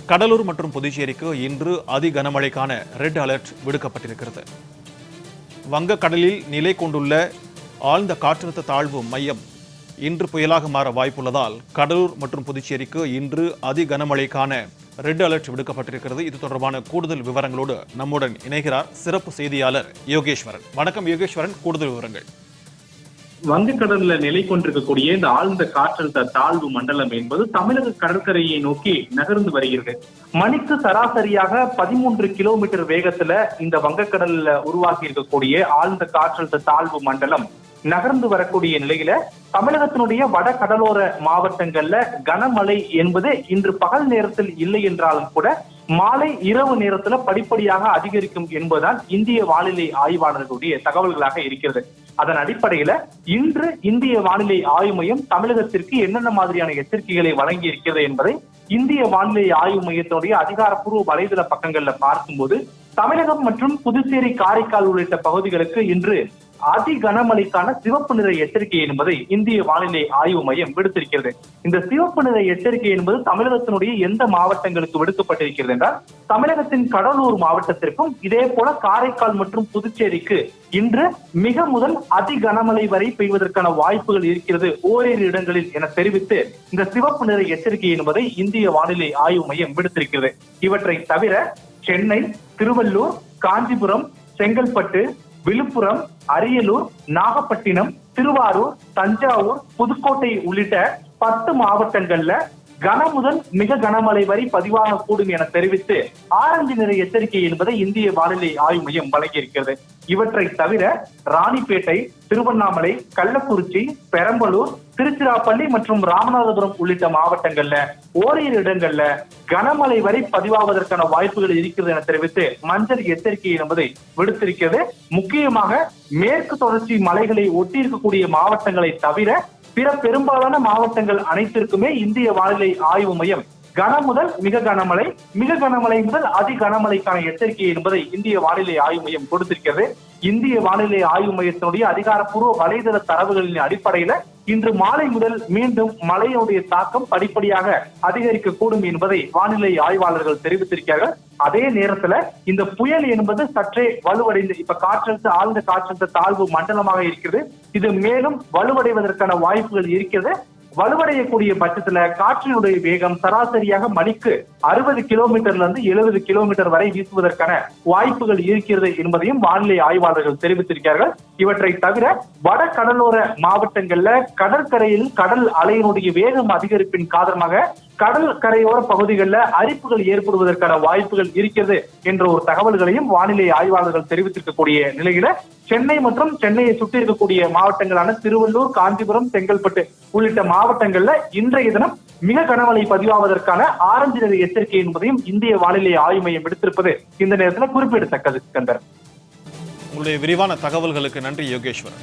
கடலூர் மற்றும் புதுச்சேரிக்கு இன்று அதி கனமழைக்கான ரெட் அலர்ட் விடுக்கப்பட்டிருக்கிறது. வங்கக்கடலில் நிலை கொண்டுள்ள ஆழ்ந்த காற்றழுத்த தாழ்வு மையம் இன்று புயலாக மாற வாய்ப்புள்ளதால் கடலூர் மற்றும் புதுச்சேரிக்கு இன்று அதி கனமழைக்கான ரெட் அலர்ட் விடுக்கப்பட்டிருக்கிறது. இது தொடர்பான கூடுதல் விவரங்களோடு நம்முடன் இணைகிறார் சிறப்பு செய்தியாளர் யோகேஸ்வரன். வணக்கம் யோகேஸ்வரன், கூடுதல் விவரங்கள். வங்கக்கடல்ல நிலை கொண்டிருக்கக்கூடிய இந்த ஆழ்ந்த காற்றழுத்த தாழ்வு மண்டலம் என்பது தமிழக கடற்கரையை நோக்கி நகர்ந்து வருகிறது. மணிக்கு சராசரியாக 13 கிலோமீட்டர் வேகத்துல இந்த வங்கக்கடல்ல உருவாகி இருக்கக்கூடிய ஆழ்ந்த காற்றழுத்த தாழ்வு மண்டலம் நகர்ந்து வரக்கூடிய நிலையில தமிழகத்தினுடைய வட கடலோர மாவட்டங்கள்ல கனமழை என்பது இன்று பகல் நேரத்தில் இல்லை என்றாலும் கூட மாலை இரவு நேரத்துல படிப்படியாக அதிகரிக்கும் என்பதுதான் இந்திய வானிலை ஆய்வாளர்களுடைய தகவல்களாக இருக்கிறது. அதன் அடிப்படையில இன்று இந்திய வானிலை ஆய்வு மையம் தமிழகத்திற்கு என்னென்ன மாதிரியான எச்சரிக்கைகளை வழங்கி இருக்கிறது என்பதை இந்திய வானிலை ஆய்வு மையத்தினுடைய அதிகாரப்பூர்வ வலைதள பக்கங்கள்ல பார்க்கும்போது தமிழகம் மற்றும் புதுச்சேரி, காரைக்கால் உள்ளிட்ட பகுதிகளுக்கு இன்று அதி கனமழைக்கான சிவப்பு நிற எச்சரிக்கை என்பதை இந்திய வானிலை ஆய்வு மையம் விடுத்திருக்கிறது. இந்த சிவப்பு நிற எச்சரிக்கை என்பது தமிழகத்தினுடைய எந்த மாவட்டங்களுக்கு விடுக்கப்பட்டிருக்கிறது என்றால் தமிழகத்தின் கடலூர் மாவட்டத்திற்கும் இதே போல காரைக்கால் மற்றும் புதுச்சேரிக்கு இன்று மிக முதல் அதி கனமழை வரை பெய்வதற்கான வாய்ப்புகள் இருக்கிறது ஓரிரு இடங்களில் என தெரிவித்து இந்த சிவப்பு நிற எச்சரிக்கை என்பதை இந்திய வானிலை ஆய்வு மையம் விடுத்திருக்கிறது. இவற்றை தவிர சென்னை, திருவள்ளூர், காஞ்சிபுரம், செங்கல்பட்டு, விழுப்புரம், அரியலூர், நாகப்பட்டினம், திருவாரூர், தஞ்சாவூர், புதுக்கோட்டை உள்ளிட்ட 10 மாவட்டங்கள்ல கன முதல் மிக கனமழை வரை பதிவாகக்கூடும் என தெரிவித்து ஆரஞ்சு நிற எச்சரிக்கை என்பதை இந்திய வானிலை ஆய்வு மையம் வழங்கியிருக்கிறது. இவற்றை தவிர ராணிப்பேட்டை, திருவண்ணாமலை, கள்ளக்குறிச்சி, பெரம்பலூர், திருச்சிராப்பள்ளி மற்றும் ராமநாதபுரம் உள்ளிட்ட மாவட்டங்கள்ல ஓரிரு இடங்கள்ல கனமழை வரை பதிவாவதற்கான வாய்ப்புகள் இருக்கிறது என தெரிவித்து மஞ்சள் எச்சரிக்கை என்பதை விடுத்திருக்கிறது. முக்கியமாக மேற்கு தொடர்ச்சி மலைகளை ஒட்டி இருக்கக்கூடிய மாவட்டங்களை தவிர பிற பெரும்பாலான மாவட்டங்கள் அனைத்திற்குமே இந்திய வானிலை ஆய்வு மையம் கன முதல் மிக கனமழை, மிக கனமழை முதல் அதி கனமழைக்கான எச்சரிக்கை என்பதை இந்திய வானிலை ஆய்வு மையம் கொடுத்திருக்கிறது. இந்திய வானிலை ஆய்வு மையத்தினுடைய அதிகாரப்பூர்வ வலைதள தரவுகளின் அடிப்படையில இன்று மாலை முதல் மீண்டும் மழையுடைய தாக்கம் படிப்படியாக அதிகரிக்கக்கூடும் என்பதை வானிலை ஆய்வாளர்கள் தெரிவித்திருக்கிறார்கள். அதே நேரத்துல இந்த புயல் என்பது சற்றே வலுவடைந்து இப்ப ஆழ்ந்த காற்றழுத்த தாழ்வு மண்டலமாக இருக்கிறது. இது மேலும் வலுவடைவதற்கான வாய்ப்புகள் இருக்கிறது. வலுவடையக்கூடிய பட்சத்துல காற்றினுடைய வேகம் சராசரியாக மணிக்கு 60 கிலோமீட்டர்ல இருந்து 70 கிலோமீட்டர் வரை வீசுவதற்கான வாய்ப்புகள் இருக்கிறது என்பதையும் வானிலை ஆய்வாளர்கள் தெரிவித்திருக்கிறார்கள். இவற்றை தவிர வட கடலோர மாவட்டங்கள்ல கடற்கரையில் கடல் அலையினுடைய வேகம் அதிகரிப்பின் காரணமாக கடல் கரையோர பகுதிகளில் அரிப்புகள் ஏற்படுவதற்கான வாய்ப்புகள் இருக்கிறது என்ற ஒரு தகவல்களையும் வானிலை ஆய்வாளர்கள் தெரிவித்திருக்கக்கூடிய நிலையில சென்னை மற்றும் சென்னையை சுற்றி இருக்கக்கூடிய மாவட்டங்களான திருவள்ளூர், காஞ்சிபுரம், செங்கல்பட்டு உள்ளிட்ட மாவட்டங்கள்ல இன்றைய தினம் மிக கனமழை பதிவாவதற்கான ஆரஞ்சு நிற எச்சரிக்கை என்பதையும் இந்திய வானிலை ஆய்வு மையம் விடுத்திருப்பது இந்த நேரத்தில் குறிப்பிடத்தக்கது. கந்தர், உங்களுடைய விரிவான தகவல்களுக்கு நன்றி யோகேஸ்வரன்.